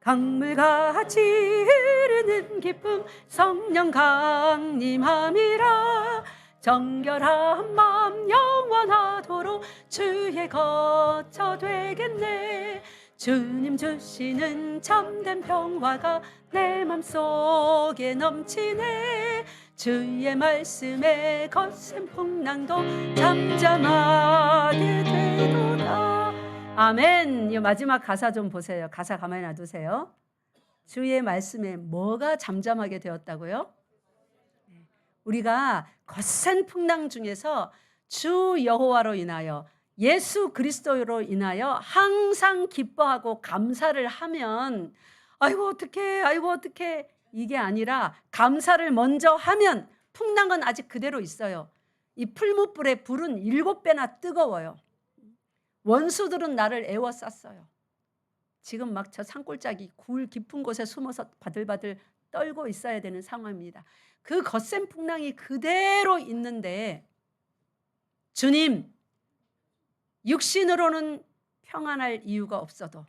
강물같이 흐르는 기쁨 성령 강림함이라 정결한 마음 영원하도록 주의 거처 되겠네. 주님 주시는 참된 평화가 내 맘속에 넘치네. 주의 말씀에 거센 풍랑도 잠잠하게 되도다. 아멘. 이 마지막 가사 좀 보세요. 가사 가만히 놔두세요. 주의 말씀에 뭐가 잠잠하게 되었다고요? 우리가 거센 풍랑 중에서 주 여호와로 인하여 예수 그리스도로 인하여 항상 기뻐하고 감사를 하면 아이고 어떡해 이게 아니라 감사를 먼저 하면 풍랑은 아직 그대로 있어요. 이 풀무불의 불은 7배나 뜨거워요. 원수들은 나를 에워쌌어요. 지금 막 저 산골짜기 굴 깊은 곳에 숨어서 바들바들 떨고 있어야 되는 상황입니다. 그 거센 풍랑이 그대로 있는데 주님, 육신으로는 평안할 이유가 없어도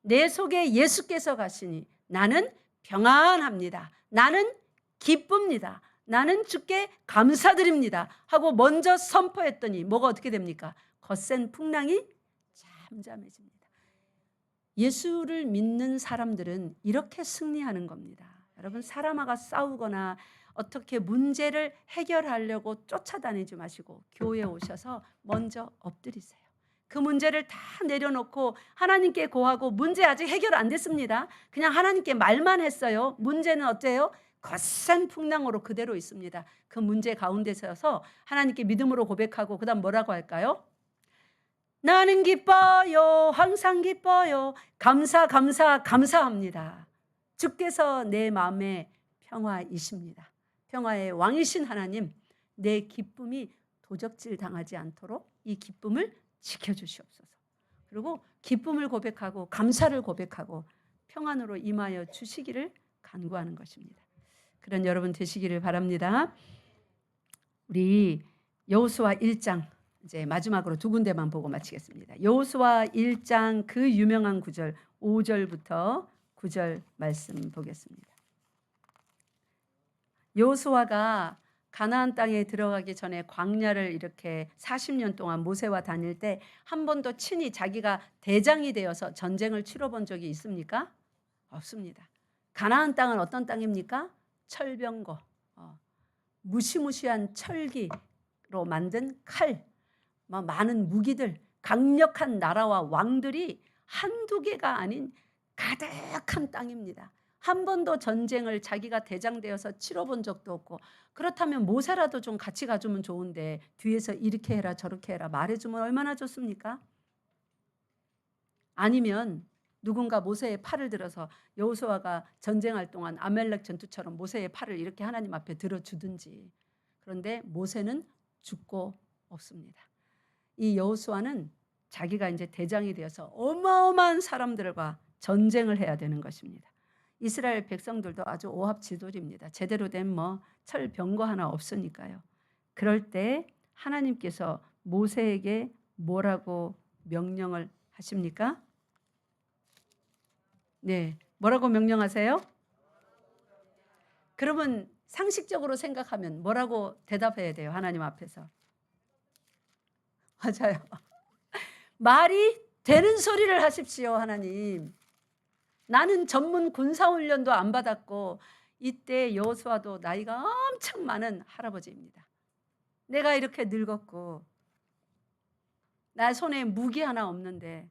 내 속에 예수께서 가시니 나는 평안합니다. 나는 기쁩니다. 나는 주께 감사드립니다 하고 먼저 선포했더니 뭐가 어떻게 됩니까? 거센 풍랑이 잠잠해집니다. 예수를 믿는 사람들은 이렇게 승리하는 겁니다. 여러분, 사람과 싸우거나 어떻게 문제를 해결하려고 쫓아다니지 마시고 교회에 오셔서 먼저 엎드리세요. 그 문제를 다 내려놓고 하나님께 고하고 문제 아직 해결 안 됐습니다. 그냥 하나님께 말만 했어요. 문제는 어때요? 거센 풍랑으로 그대로 있습니다. 그 문제 가운데 서서 하나님께 믿음으로 고백하고 그 다음 뭐라고 할까요? 나는 기뻐요. 항상 기뻐요. 감사합니다. 주께서 내 마음의 평화이십니다. 평화의 왕이신 하나님, 내 기쁨이 도적질 당하지 않도록 이 기쁨을 지켜주시옵소서. 그리고 기쁨을 고백하고 감사를 고백하고 평안으로 임하여 주시기를 간구하는 것입니다. 그런 여러분 되시기를 바랍니다. 우리 여호수아 1장 이제 마지막으로 2군데만 보고 마치겠습니다. 여호수아 1장 그 유명한 구절 5절부터 9절 말씀 보겠습니다. 여호수아가 가나안 땅에 들어가기 전에 광야를 이렇게 40년 동안 모세와 다닐 때 한 번도 친히 자기가 대장이 되어서 전쟁을 치러본 적이 있습니까? 없습니다. 가나안 땅은 어떤 땅입니까? 철병거, 무시무시한 철기로 만든 칼, 많은 무기들, 강력한 나라와 왕들이 한두 개가 아닌 가득한 땅입니다. 한 번도 전쟁을 자기가 대장되어서 치러본 적도 없고, 그렇다면 모세라도 좀 같이 가주면 좋은데 뒤에서 이렇게 해라 저렇게 해라 말해주면 얼마나 좋습니까? 아니면 누군가 모세의 팔을 들어서 여호수아가 전쟁할 동안 아멜렉 전투처럼 모세의 팔을 이렇게 하나님 앞에 들어주든지. 그런데 모세는 죽고 없습니다. 이 여호수아는 자기가 이제 대장이 되어서 어마어마한 사람들과 전쟁을 해야 되는 것입니다. 이스라엘 백성들도 아주 오합지졸입니다. 제대로 된 철병거 하나 없으니까요. 그럴 때 하나님께서 모세에게 뭐라고 명령을 하십니까? 네, 뭐라고 명령하세요? 그러면 상식적으로 생각하면 뭐라고 대답해야 돼요? 하나님 앞에서. 맞아요. 말이 되는 소리를 하십시오, 하나님. 나는 전문 군사훈련도 안 받았고 이때 여호수아도 나이가 엄청 많은 할아버지입니다. 내가 이렇게 늙었고 나 손에 무기 하나 없는데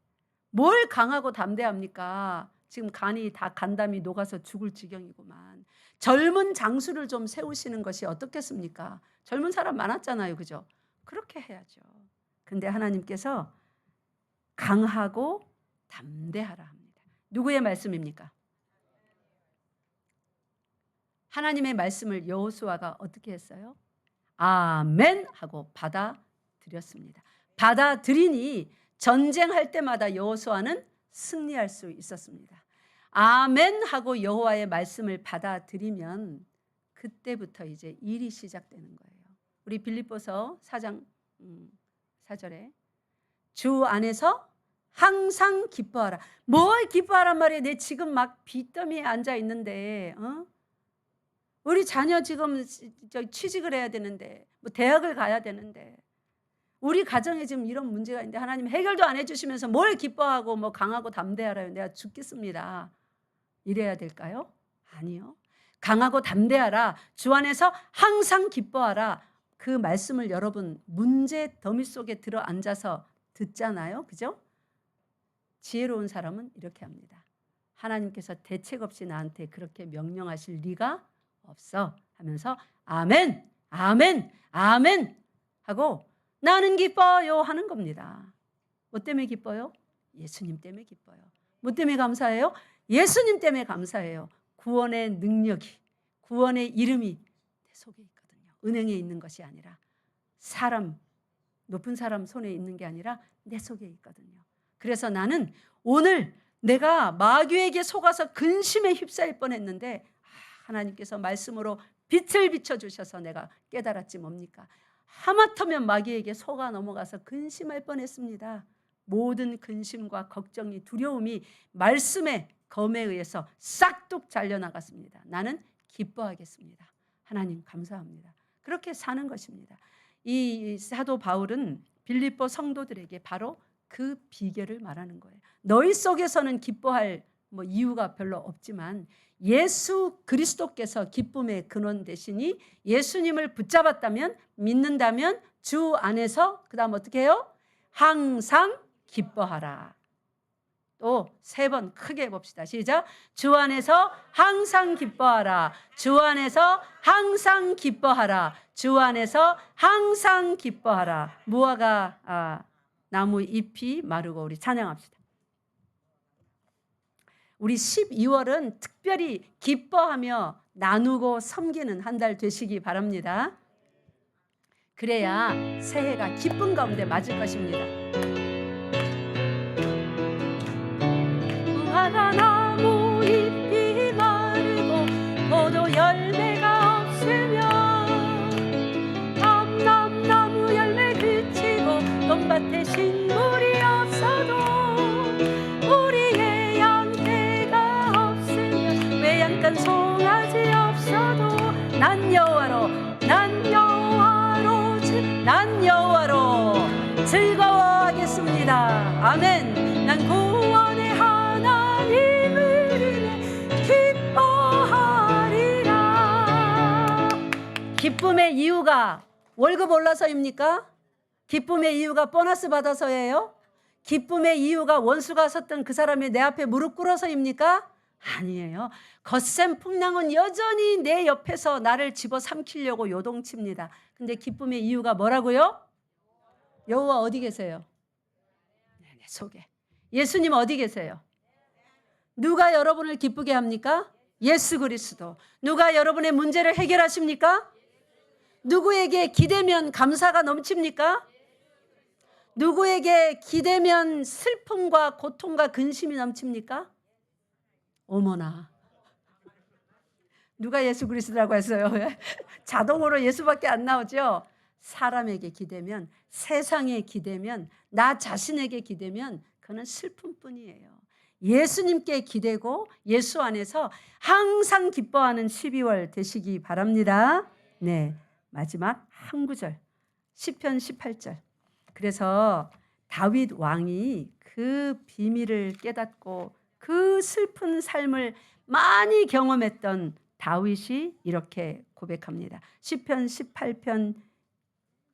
뭘 강하고 담대합니까? 지금 간이 다 간담이 녹아서 죽을 지경이구만. 젊은 장수를 좀 세우시는 것이 어떻겠습니까? 젊은 사람 많았잖아요. 그죠? 그렇게 해야죠. 근데 하나님께서 강하고 담대하라 합니다. 누구의 말씀입니까? 하나님의 말씀을 여호수아가 어떻게 했어요? 아멘 하고 받아들였습니다. 받아들이니 전쟁할 때마다 여호수아는 승리할 수 있었습니다. 아멘 하고 여호와의 말씀을 받아들이면 그때부터 이제 일이 시작되는 거예요. 우리 빌립보서 4장 4절에 주 안에서 항상 기뻐하라. 뭘 기뻐하란 말이에요? 내 지금 막 빚더미에 앉아 있는데 우리 자녀 지금 취직을 해야 되는데 뭐 대학을 가야 되는데 우리 가정에 지금 이런 문제가 있는데 하나님 해결도 안 해주시면서 뭘 기뻐하고 뭐 강하고 담대하라요. 내가 죽겠습니다. 이래야 될까요? 아니요. 강하고 담대하라. 주 안에서 항상 기뻐하라. 그 말씀을 여러분 문제 더미 속에 들어 앉아서 듣잖아요. 그죠? 지혜로운 사람은 이렇게 합니다. 하나님께서 대책 없이 나한테 그렇게 명령하실 리가 없어 하면서 아멘, 아멘, 아멘 하고 나는 기뻐요 하는 겁니다. 뭐 때문에 기뻐요? 예수님 때문에 기뻐요. 뭐 때문에 감사해요? 예수님 때문에 감사해요. 구원의 능력이, 구원의 이름이 내 속에 있거든요. 은행에 있는 것이 아니라 사람, 높은 사람 손에 있는 게 아니라 내 속에 있거든요. 그래서 나는 오늘 내가 마귀에게 속아서 근심에 휩싸일 뻔했는데 하나님께서 말씀으로 빛을 비춰주셔서 내가 깨달았지 뭡니까? 하마터면 마귀에게 속아 넘어가서 근심할 뻔했습니다. 모든 근심과 걱정이 두려움이 말씀의 검에 의해서 싹둑 잘려나갔습니다. 나는 기뻐하겠습니다. 하나님 감사합니다. 그렇게 사는 것입니다. 이 사도 바울은 빌립보 성도들에게 바로 그 비결을 말하는 거예요. 너희 속에서는 기뻐할 이유가 별로 없지만 예수 그리스도께서 기쁨의 근원 되시니 예수님을 붙잡았다면 믿는다면 주 안에서 그다음 어떻게 해요? 항상 기뻐하라. 또 3번 크게 해봅시다. 시작. 주 안에서 항상 기뻐하라. 주 안에서 항상 기뻐하라. 주 안에서 항상 기뻐하라. 무화과 나무 잎이 마르고 우리 찬양합시다. 우리 12월은 특별히 기뻐하며 나누고 섬기는 한 달 되시기 바랍니다. 그래야 새해가 기쁨 가운데 맞을 것입니다. 무화과 나무 잎이 마르고 포도 열매가 없으면 감람나무 열매 그치고 논밭에 식물이 없어도 우리의 양떼가 없으면 외양간 송아지 없어도 난 여호와로 즐거워하겠습니다. 아멘. 난 구원의 하나님을 기뻐하리라. 기쁨의 이유가 월급 올라서입니까? 기쁨의 이유가 보너스 받아서예요? 기쁨의 이유가 원수가 섰던 그 사람이 내 앞에 무릎 꿇어서입니까? 아니에요. 거센 풍랑은 여전히 내 옆에서 나를 집어삼키려고 요동칩니다. 근데 기쁨의 이유가 뭐라고요? 여호와 어디 계세요? 내 속에. 예수님 어디 계세요? 누가 여러분을 기쁘게 합니까? 예수 그리스도. 누가 여러분의 문제를 해결하십니까? 누구에게 기대면 감사가 넘칩니까? 누구에게 기대면 슬픔과 고통과 근심이 넘칩니까? 어머나. 누가 예수 그리스도라고 했어요? 자동으로 예수밖에 안 나오죠? 사람에게 기대면, 세상에 기대면, 나 자신에게 기대면 그는 슬픔뿐이에요. 예수님께 기대고 예수 안에서 항상 기뻐하는 12월 되시기 바랍니다. 네, 마지막 한 구절 시편 18절. 그래서 다윗 왕이 그 비밀을 깨닫고 그 슬픈 삶을 많이 경험했던 다윗이 이렇게 고백합니다. 시편 18편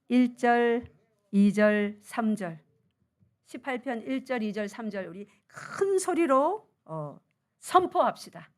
1절, 2절, 3절. 18편 1절, 2절, 3절 우리 큰 소리로 선포합시다.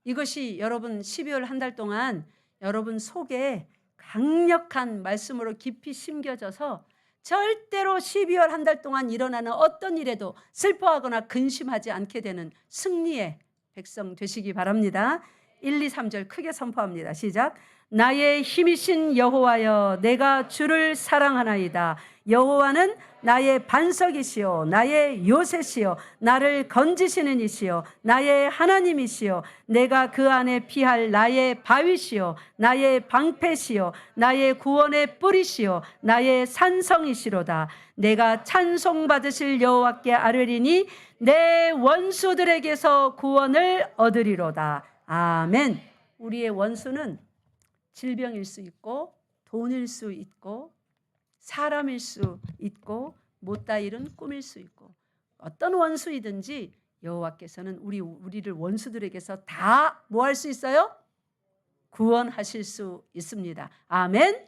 이것이 여러분 12월 한 달 동안 여러분 속에 강력한 말씀으로 깊이 심겨져서 절대로 12월 한 달 동안 일어나는 어떤 일에도 슬퍼하거나 근심하지 않게 되는 승리의 백성 되시기 바랍니다. 1, 2, 3절 크게 선포합니다. 시작. 나의 힘이신 여호와여, 내가 주를 사랑하나이다. 여호와는 나의 반석이시요 나의 요새시요 나를 건지시는 이시요 나의 하나님이시요 내가 그 안에 피할 나의 바위시요 나의 방패시요 나의 구원의 뿌리시요 나의 산성이시로다. 내가 찬송받으실 여호와께 아뢰리니 내 원수들에게서 구원을 얻으리로다. 아멘. 우리의 원수는 질병일 수 있고 돈일 수 있고 사람일 수 있고 못다 이룬 꿈일 수 있고 어떤 원수이든지 여호와께서는 우리를 원수들에게서 다 뭐 할 수 있어요? 구원하실 수 있습니다. 아멘.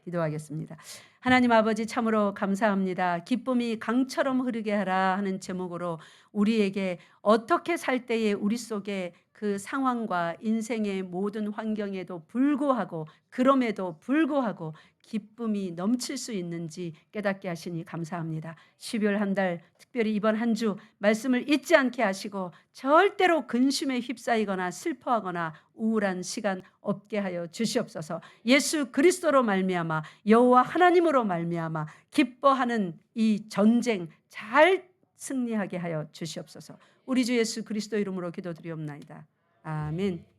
기도하겠습니다. 하나님 아버지 참으로 감사합니다. 기쁨이 강처럼 흐르게 하라 하는 제목으로 우리에게 어떻게 살 때에 우리 속에 그 상황과 인생의 모든 환경에도 불구하고 그럼에도 불구하고 기쁨이 넘칠 수 있는지 깨닫게 하시니 감사합니다. 12월 한 달 특별히 이번 한 주 말씀을 잊지 않게 하시고 절대로 근심에 휩싸이거나 슬퍼하거나 우울한 시간 없게 하여 주시옵소서. 예수 그리스도로 말미암아 여호와 하나님으로 말미암아 기뻐하는 이 전쟁 잘 승리하게 하여 주시옵소서. 우리 주 예수 그리스도 이름으로 기도드리옵나이다. 아멘.